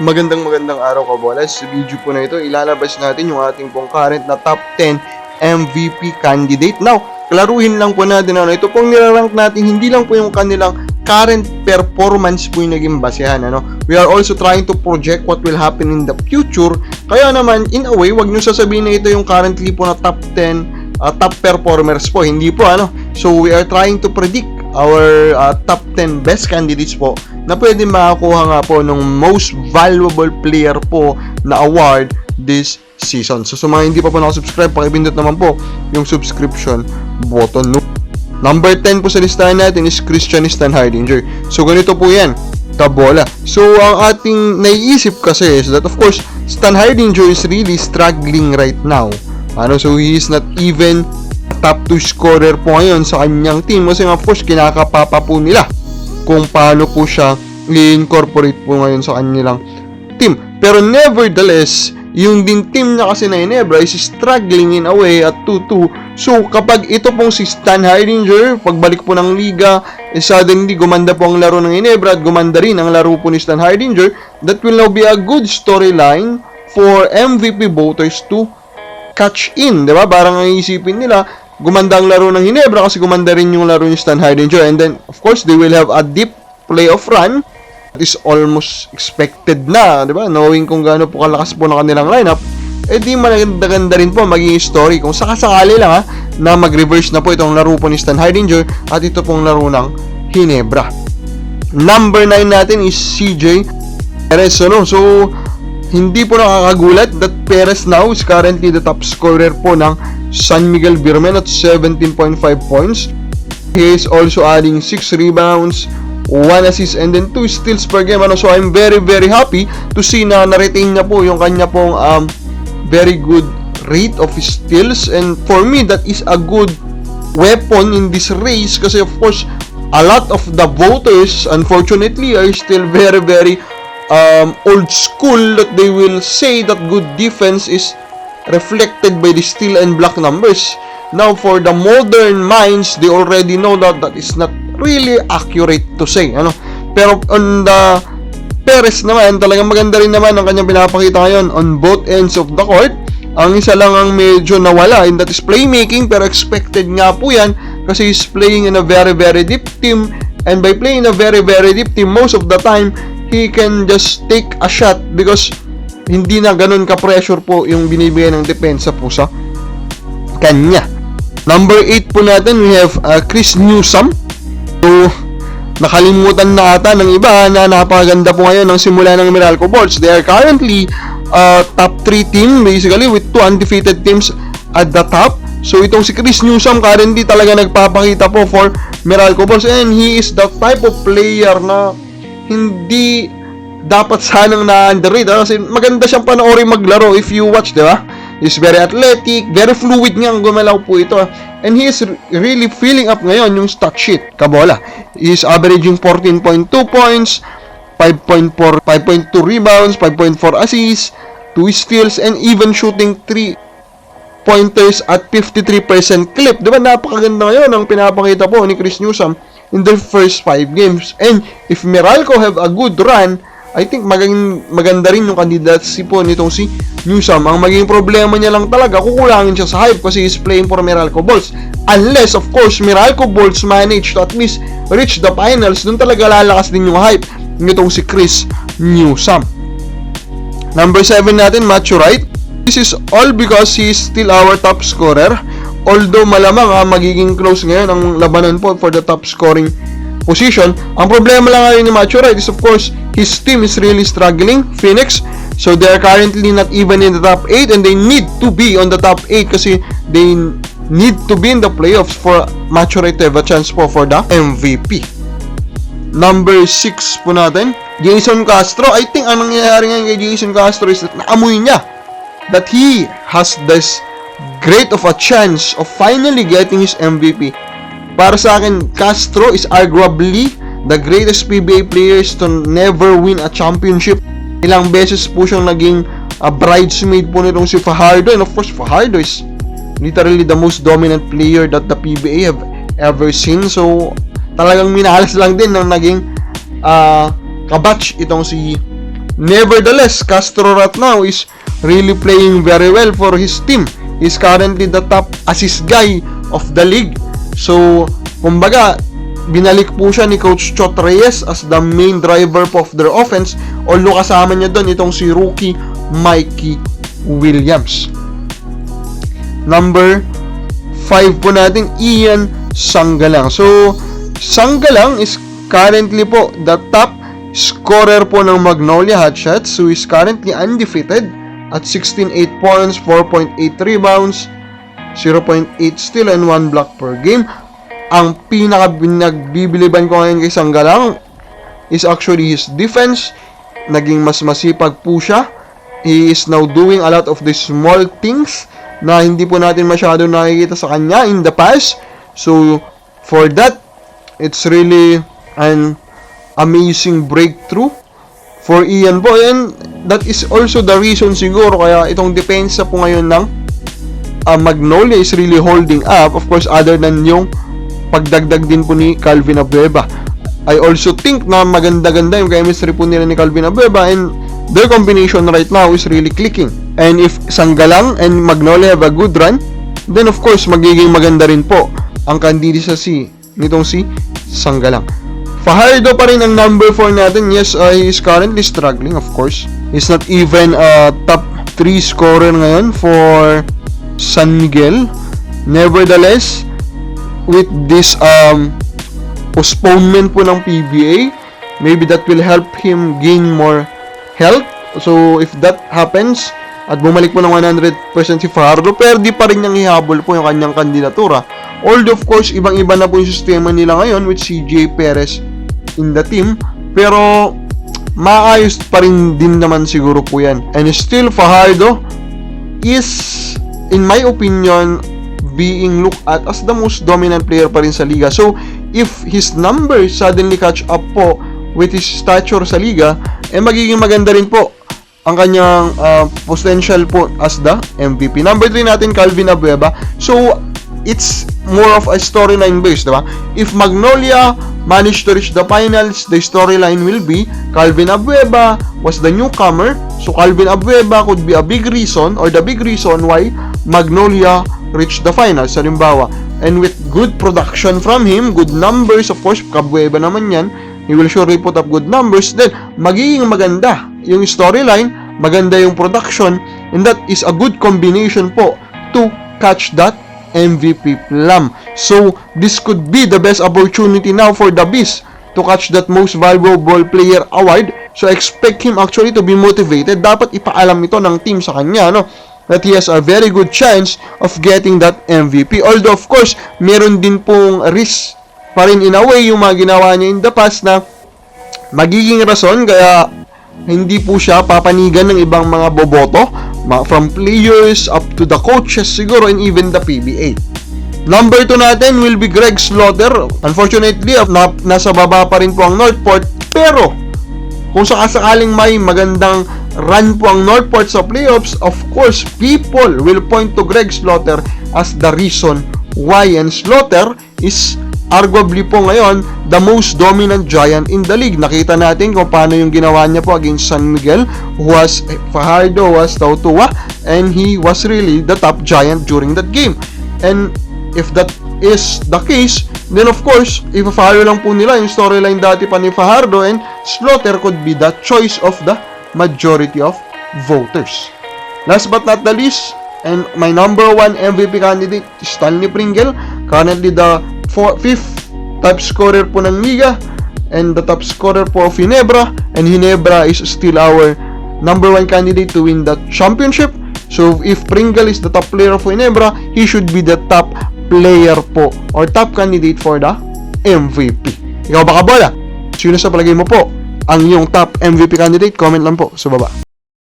Magandang araw Kabolas. Sa video po na ito, ilalabas natin yung ating pong current na top 10 MVP candidate. Now, klaruhin lang po natin ito pong nilarank natin, hindi lang po yung kanilang current performance po yung naging basehan. We are also trying to project what will happen in the future. Kaya naman, in a way, wag nyo sasabihin na ito yung currently po na top 10 top performers po. Hindi po So, we are trying to predict our top 10 best candidates po na pwede makakuha nga po ng most valuable player po na award this season. So, sa mga hindi pa po nakasubscribe, pakipindot naman po yung subscription button. Number 10 po sa listahan natin is Christian Stanhardinger. So, ganito po yan, kabola. So, ang ating naiisip kasi is that, of course, Stanhardinger is really struggling right now. So, he is not even top 2 scorer po ngayon sa kanyang team kasi of course kinakapapa po nila kung paano po siya i-incorporate po ngayon sa kanilang team. Pero nevertheless, yung din team na kasi na Ginebra is struggling in a way at 2-2. So kapag ito pong si Stanhardinger, pagbalik po ng liga, suddenly gumanda po ang laro ng Ginebra at gumanda rin ang laro po ni Stanhardinger, that will now be a good storyline for MVP voters to catch in, diba? Parang ang isipin nila, gumanda ang laro ng Ginebra kasi gumanda rin yung laro ni Stanhardinger, and then of course they will have a deep playoff run. That is almost expected na, di ba? Knowing kung gaano po kalakas po na kanilang lineup, di maganda rin po maging story kung sakasakali lang na mag-reverse na po itong laro po ni Stanhardinger at ito pong laro ng Ginebra. Number 9 natin is CJ Perez. So hindi po nakakagulat that Perez now is currently the top scorer po ng San Miguel Beermen at 17.5 points. He is also adding 6 rebounds, 1 assist, and then 2 steals per game. So I'm very happy to see na na-retain niya po yung kanya pong very good rate of steals, and for me that is a good weapon in this race kasi of course a lot of the voters unfortunately are still very old school, that they will say that good defense is reflected by the steal and block numbers. Now, for the modern minds, they already know that that is not really accurate to say. Pero on the Perez naman, talagang maganda rin naman ang kanyang pinapakita ngayon on both ends of the court. Ang isa lang ang medyo nawala, and that is playmaking, pero expected nga po yan kasi he's playing in a very deep team, and by playing in a very deep team, most of the time, he can just take a shot because hindi na ganun ka-pressure po yung binibigay ng depensa po sa kanya. Number 8 po natin, we have Chris Newsome. So, nakalimutan na ata ng iba na napakaganda po ngayon ng simula ng Meralco Bolts. They are currently top 3 team basically with 2 undefeated teams at the top. So, itong si Chris Newsome currently talaga nagpapakita po for Meralco Bolts, and he is the type of player na hindi dapat sanang na-underrate kasi maganda siyang panoorin maglaro if you watch, di ba? He's very athletic, very fluid nga ang gumalaw po ito, and he is really filling up ngayon yung stat sheet, kabola. He is averaging 14.2 points, 5.2 rebounds, 5.4 assists, 2 steals, and even shooting 3 pointers at 53% clip. Di ba napakaganda ngayon ang pinapakita po ni Chris Newsome in the first 5 games. And if Meralco have a good run, I think maganda rin yung candidacy po nitong si Newsome. Ang maging problema niya lang talaga, kukulangin siya sa hype kasi he's playing for Meralco Bolts. Unless, of course, Meralco Bolts manage to at least reach the finals, dun talaga lalakas din yung hype nitong si Chris Newsome. Number 7 natin, Matthew Wright. This is all because he is still our top scorer. Although malamang magiging close ngayon ang labanan po for the top scoring position. Ang problema lang ngayon ni Matthew Wright is of course his team is really struggling, Phoenix. So they are currently not even in the top 8, and they need to be on the top 8 kasi they need to be in the playoffs for Matthew Wright to have a chance po for the MVP. Number 6 po natin, Jason Castro. I think ang nangyayari ngayon kay Jason Castro is that naamoy niya that he has this great of a chance of finally getting his MVP. Para sa akin, Castro is arguably the greatest PBA players to never win a championship. Ilang beses po siyang naging bridesmaid po nitong si Fajardo, and of course Fajardo is literally the most dominant player that the PBA have ever seen. So talagang minahalas lang din ng naging kabatch itong si Nevertheless, Castro right now is really playing very well for his team. He's currently the top assist guy of the league. So, kumbaga, binalik po siya ni Coach Chot Reyes as the main driver po of their offense. Although kasama niya doon itong si rookie Mikey Williams. Number 5 po natin, Ian Sanggalang. So, Sanggalang is currently po the top scorer po ng Magnolia Hotshots, who is currently undefeated at 16.8 points, 4.8 rebounds, 0.8 steal and 1 block per game. Ang pinaka-nagbibiliban ko ngayon kay Sanggalang is actually his defense. Naging mas masipag po siya. He is now doing a lot of the small things na hindi po natin masyado nakikita sa kanya in the past. So, for that, it's really an amazing breakthrough for Ian po. And that is also the reason siguro kaya itong depensa po ngayon ng Magnolia is really holding up. Of course, other than yung pagdagdag din po ni Calvin Abueva. I also think na maganda-ganda yung chemistry po nila ni Calvin Abueva, and their combination right now is really clicking. And if Sanggalang and Magnolia have a good run, then of course magiging maganda rin po ang candidacy nitong si Sanggalang. Fajardo pa rin ang number 4 natin. Yes, he is currently struggling, of course. He's not even a top 3 scorer ngayon for San Miguel. Nevertheless, with this postponement po ng PBA, maybe that will help him gain more health. So, if that happens, at bumalik po ng 100% si Fajardo, pero di pa rin niyang ihabol po yung kanyang kandidatura. Although, of course, ibang-iba na po yung sistema nila ngayon with CJ Perez in the team, pero maayos pa rin din naman siguro po yan. And still, Fajardo is, in my opinion, being looked at as the most dominant player pa rin sa liga. So, if his numbers suddenly catch up po with his stature sa liga, magiging maganda rin po ang kanyang potential po as the MVP. Number 3 natin, Calvin Abueva. So, it's more of a storyline based, diba? If Magnolia managed to reach the finals, the storyline will be Calvin Abueva was the newcomer. So, Calvin Abueva could be a big reason or the big reason why Magnolia reached the finals, halimbawa. And with good production from him, good numbers, of course, Abueva naman yan, he will surely put up good numbers, then magiging maganda yung storyline, maganda yung production, and that is a good combination po to catch that MVP plum. So, this could be the best opportunity now for the Beast to catch that most valuable player award. So, expect him actually to be motivated. Dapat ipaalam ito ng team sa kanya, no? That he has a very good chance of getting that MVP. Although, of course, meron din pong risk pa rin in a way yung mga ginawa niya in the past na magiging rason kaya hindi po siya papanigan ng ibang mga boboto, from players up to the coaches siguro, and even the PBA. Number 2 natin will be Greg Slaughter. Unfortunately, nasa baba pa rin po ang Northport, pero kung sakasakaling may magandang run po ang Northport sa playoffs, of course, people will point to Greg Slaughter as the reason why, and Slaughter is arguably po ngayon the most dominant giant in the league. Nakita natin kung paano yung ginawa niya po against San Miguel, who was Fajardo, was Tautua, and he was really the top giant during that game. And if that is the case, then of course, if Fajardo lang po nila yung storyline dati pa ni Fajardo, and Slaughter could be the choice of the majority of voters. Last but not the least, and my number 1 MVP candidate, Stanley Pringle, currently the 5th top scorer po ng liga and the top scorer po of Ginebra, and Ginebra is still our number 1 candidate to win that championship. So if Pringle is the top player of Ginebra, he should be the top player po or top candidate for the MVP. Ikaw ba, Kabola? Sino sa palagay mo po ang iyong top MVP candidate? Comment lang po sa baba.